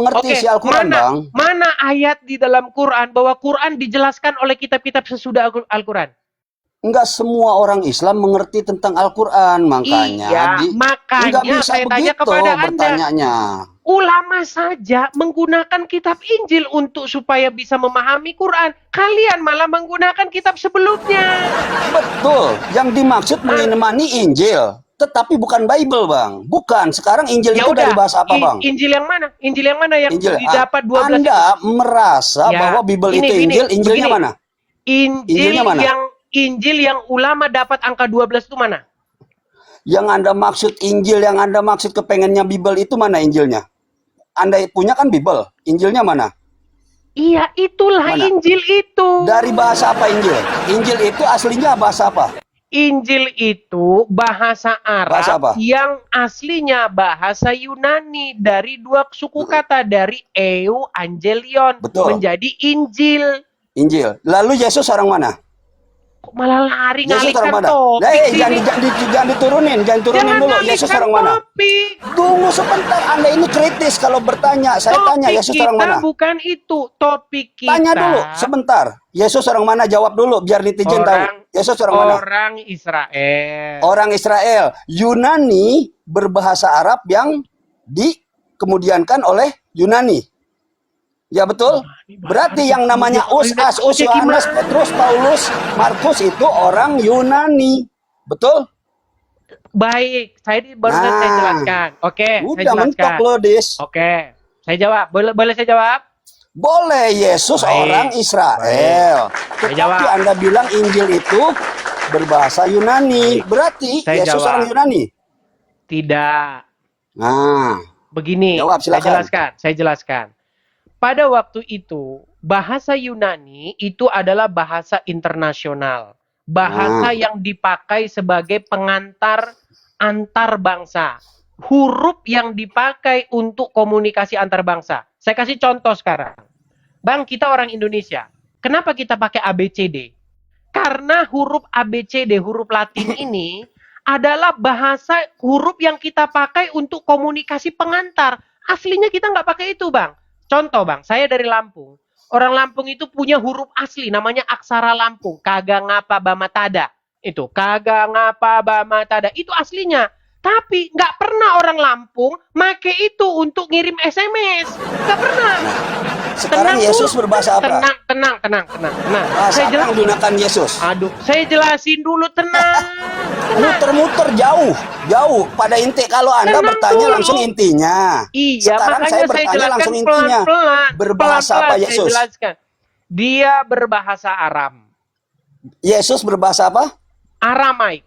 mengerti isi Al-Quran, Bang. Mana ayat di dalam Quran bahwa Quran dijelaskan oleh kitab-kitab sesudah Al-Quran? Enggak semua orang Islam mengerti tentang Al-Quran, makanya Iya, makanya enggak bisa saya tanya begitu kepada Anda. bertanyanya. Ulama saja menggunakan kitab Injil untuk supaya bisa memahami Quran. Kalian malah menggunakan kitab sebelumnya. Betul, yang dimaksud menemani Injil. Tetapi bukan Bible, Bang. Bukan. Sekarang Injil Ya itu udah, dari bahasa apa, Bang? Injil yang mana? Injil yang mana yang Injil. didapat 12 Anda merasa Ya, bahwa Bible gini, itu Injil. Injilnya begini. mana? Injilnya mana? Injil yang ulama dapat angka 12 itu mana? Yang Anda maksud Injil, yang Anda maksud kepengennya Bible itu mana Injilnya? Anda punya kan Bible. Injilnya mana? Iya, itulah Mana? Injil itu. Dari bahasa apa Injil? Injil itu aslinya bahasa apa? Injil itu bahasa Arab Bahasa apa? yang aslinya bahasa Yunani dari dua suku kata dari Angelion Betul. menjadi Injil. Injil. Lalu Yesus orang mana? Kok malah lari Yesus orang ngalihkan mana? topik Jangan diturunin dulu. Yesus orang mana? Topik. Tunggu sebentar, Anda ini kritis kalau bertanya. Saya tanya Yesus orang mana? Bukan itu topik kita. Tanya dulu sebentar. Yesus orang mana? Jawab dulu biar netizen tahu. Yesus orang mana? Orang Israel. Orang Israel. Yunani berbahasa Arab yang dikemudiankan oleh Yunani. Ya betul. Berarti yang namanya Yohanes, Petrus, Paulus, Markus itu orang Yunani. Betul? Baik, baru saya jelaskan. Oke, udah saya jelaskan. mentok loh, Dis. Oke, saya jawab. Boleh saya jawab? Boleh, Yesus orang Israel. Tetapi Anda bilang Injil itu berbahasa Yunani. Berarti Yesus orang Yunani? Tidak. Nah, begini, jawab, saya jelaskan. Pada waktu itu, bahasa Yunani itu adalah bahasa internasional. Bahasa yang dipakai sebagai pengantar antar bangsa. Huruf yang dipakai untuk komunikasi antar bangsa. Saya kasih contoh sekarang. Bang, kita orang Indonesia. Kenapa kita pakai ABCD? Karena huruf ABCD, huruf Latin ini adalah bahasa huruf yang kita pakai untuk komunikasi pengantar. Aslinya kita nggak pakai itu, Bang. Contoh, Bang, saya dari Lampung. Orang Lampung itu punya huruf asli, namanya aksara Lampung. Kaga ngapa bama tada. Itu, kaga ngapa bama tada. Itu aslinya. Tapi nggak pernah orang Lampung make itu untuk ngirim SMS. Nggak pernah. Sekarang Yesus berbahasa apa? Tenang. Bahasa apa yang digunakan Yesus? Aduh, saya jelasin dulu, tenang. Muter-muter jauh pada inti. Kalau Anda bertanya dulu. Langsung intinya. Iya, sekarang makanya saya bertanya langsung intinya. Berbahasa apa Yesus? Dia berbahasa Aram. Yesus berbahasa apa? Aramaik.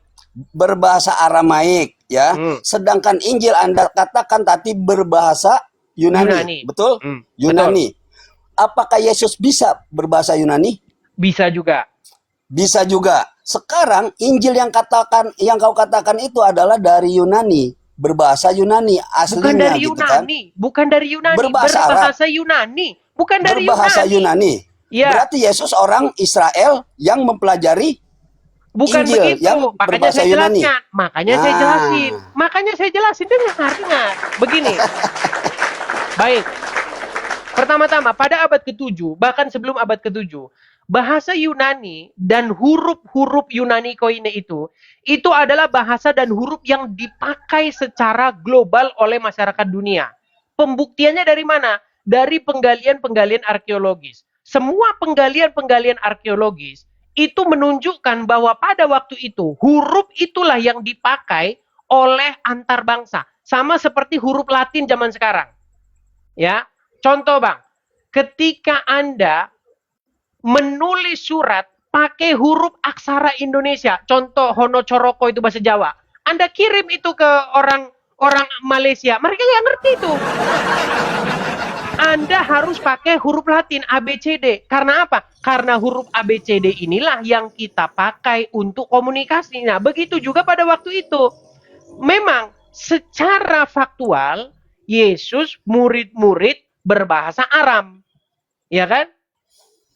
Berbahasa Aramaik, ya. Sedangkan Injil Anda katakan tadi berbahasa Yunani. Betul? Yunani. Betul. Apakah Yesus bisa berbahasa Yunani? Bisa juga. Bisa juga. Sekarang Injil yang kau katakan itu adalah dari Yunani, berbahasa Yunani aslinya. Bukan dari gitu Yunani, kan? bukan dari Yunani, berbahasa Yunani, bukan dari berbahasa Yunani. Ya. Berarti Yesus orang Israel yang mempelajari bukan Injil begitu. yang berbahasa Yunani. Makanya saya jelasin. Dengar. Begini. Baik. Pertama-tama, pada abad ke-7, bahkan sebelum abad ke-7, bahasa Yunani dan huruf-huruf Yunani koine itu adalah bahasa dan huruf yang dipakai secara global oleh masyarakat dunia. Pembuktiannya dari mana? Dari penggalian-penggalian arkeologis. Semua penggalian-penggalian arkeologis itu menunjukkan bahwa pada waktu itu, huruf itulah yang dipakai oleh antar bangsa. Sama seperti huruf Latin zaman sekarang. Ya. Contoh, Bang, ketika Anda menulis surat pakai huruf aksara Indonesia, contoh Hono Coroko itu bahasa Jawa, Anda kirim itu ke orang Malaysia, mereka nggak ngerti itu. Anda harus pakai huruf Latin ABCD. Karena apa? Karena huruf ABCD inilah yang kita pakai untuk komunikasi. Nah, begitu juga pada waktu itu. Memang secara faktual Yesus murid-murid berbahasa Aram. Ya kan?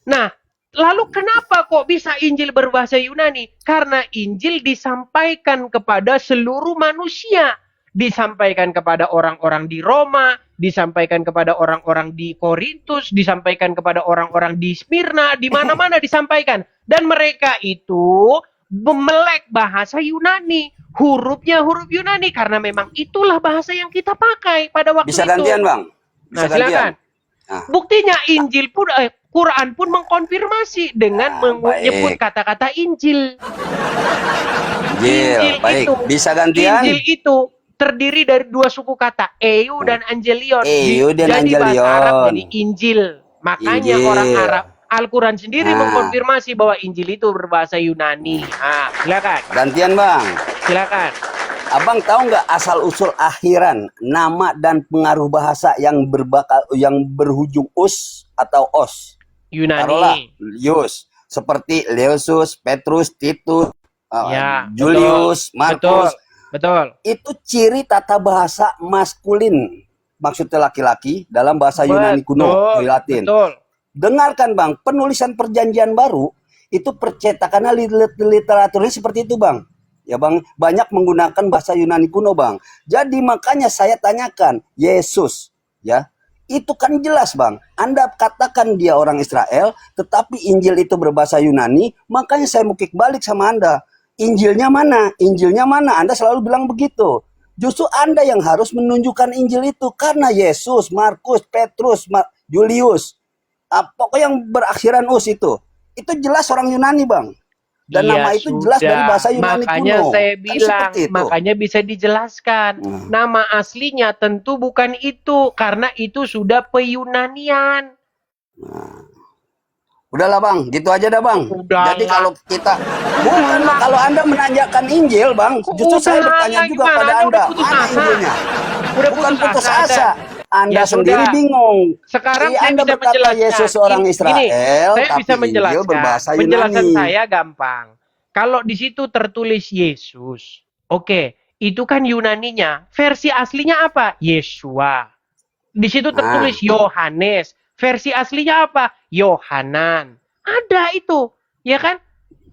Nah, lalu kenapa kok bisa Injil berbahasa Yunani? Karena Injil disampaikan kepada seluruh manusia. disampaikan kepada orang-orang di Roma, disampaikan kepada orang-orang di Korintus, disampaikan kepada orang-orang di Smyrna, di mana-mana disampaikan. Dan mereka itu melek bahasa Yunani, hurufnya huruf Yunani, karena memang itulah bahasa yang kita pakai pada waktu Bisa itu. gantian, Bang. Bisa Nah, silakan. gantian. Nah. Buktinya Injil pun Quran pun mengkonfirmasi dengan menyebut kata-kata Injil. Injil, baik. Itu, bisa gantian. Injil itu terdiri dari dua suku kata, EU dan Angelion. Dan jadi Angelion. bahasa Arab jadi Injil. Makanya Injil. orang Arab Al-Quran sendiri mengkonfirmasi bahwa Injil itu berbahasa Yunani. Silakan. Gantian, Bang. Silakan. Abang tahu nggak asal-usul akhiran nama dan pengaruh bahasa yang berhujung us atau os? Yunani. Taruhlah, Yus. Seperti Leusus, Petrus, Titus, Ya, Julius, Markus. Betul. Itu ciri tata bahasa maskulin. Maksudnya laki-laki dalam bahasa Yunani kuno, Latin. Betul. Dengarkan, Bang, penulisan Perjanjian Baru itu percetakannya literaturnya seperti itu, Bang. Ya, Bang, banyak menggunakan bahasa Yunani kuno, Bang. Jadi makanya saya tanyakan, Yesus, ya, itu kan jelas, Bang. Anda katakan dia orang Israel, tetapi Injil itu berbahasa Yunani, makanya saya mau kick balik sama Anda. Injilnya mana? Injilnya mana? Anda selalu bilang begitu. Justru Anda yang harus menunjukkan Injil itu, karena Yesus, Markus, Petrus, Julius, pokoknya yang berakhiran us itu jelas orang Yunani, Bang. Dan nama itu jelas dari bahasa Yunani makanya kuno. Saya bilang, makanya bisa dijelaskan. Nama aslinya tentu bukan itu, karena itu sudah pe-Yunanian. Udahlah, Bang, gitu aja dah, Bang. Udahlah. Jadi kalau kita kalau Anda menanyakan Injil, Bang, justru saya bertanya juga pada Anda, mana Injilnya? Bukan putus asa. Anda sendiri bingung. Sekarang saya Anda bisa berkata menjelaskan. Yesus orang Israel, saya tapi bisa menjelaskan. Injil berbahasa Yunani. Penjelasan saya gampang. Kalau di situ tertulis Yesus, oke, itu kan Yunaninya. Versi aslinya apa? Yeshua. Di situ tertulis Yohanes. Versi aslinya apa? Yohanan. Ada itu, ya kan?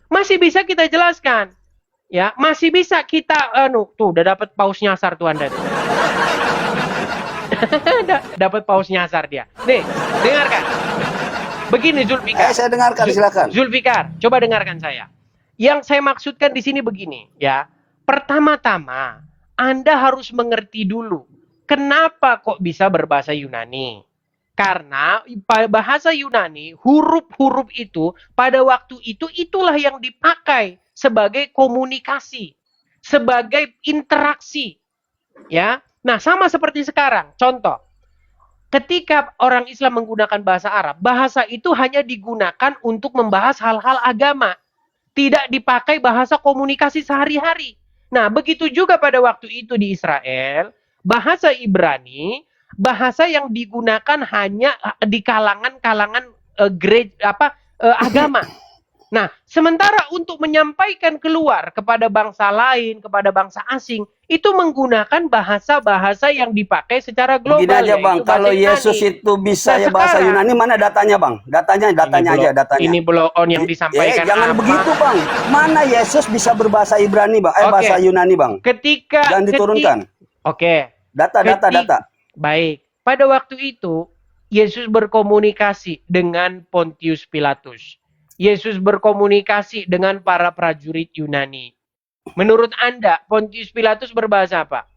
Masih bisa kita jelaskan. Ya, masih bisa kita tuh udah dapat paus nyasar tuh Anda tuh. Dapat paus nyasar dia. Nih, dengarkan. Begini Zulfikar. Saya dengarkan, silakan. Zulfikar, coba dengarkan saya. Yang saya maksudkan di sini begini, ya. Pertama-tama, Anda harus mengerti dulu kenapa kok bisa berbahasa Yunani. Karena bahasa Yunani, huruf-huruf itu pada waktu itu itulah yang dipakai sebagai komunikasi, sebagai interaksi. Ya. Nah, sama seperti sekarang. Contoh, ketika orang Islam menggunakan bahasa Arab, bahasa itu hanya digunakan untuk membahas hal-hal agama. Tidak dipakai bahasa komunikasi sehari-hari. Nah, begitu juga pada waktu itu di Israel, bahasa Ibrani, bahasa yang digunakan hanya di kalangan-kalangan agama. Nah, sementara untuk menyampaikan keluar kepada bangsa lain, kepada bangsa asing, itu menggunakan bahasa-bahasa yang dipakai secara global. Begini aja, Bang, kalau Yesus itu bisa ya bahasa Yunani, mana datanya, Bang? Datanya aja, datanya. Ini blow on yang disampaikan. Jangan begitu, Bang. Mana Yesus bisa berbahasa Ibrani, Bang? Bahasa Yunani, Bang. Dan diturunkan. Data. Baik. Pada waktu itu, Yesus berkomunikasi dengan Pontius Pilatus. Yesus berkomunikasi dengan para prajurit Yunani. Menurut Anda, Pontius Pilatus berbahasa apa?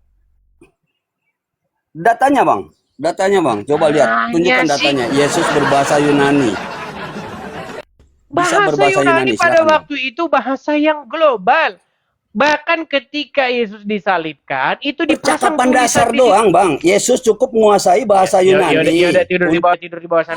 Datanya, Bang. Coba lihat, tunjukkan datanya. Yesus berbahasa Yunani. Bahasa Yunani pada waktu itu bahasa yang global. Bahkan ketika Yesus disalibkan, itu dipasang percakapan dasar doang, Bang. Yesus cukup menguasai bahasa Yunani. Tidur di bawah sana.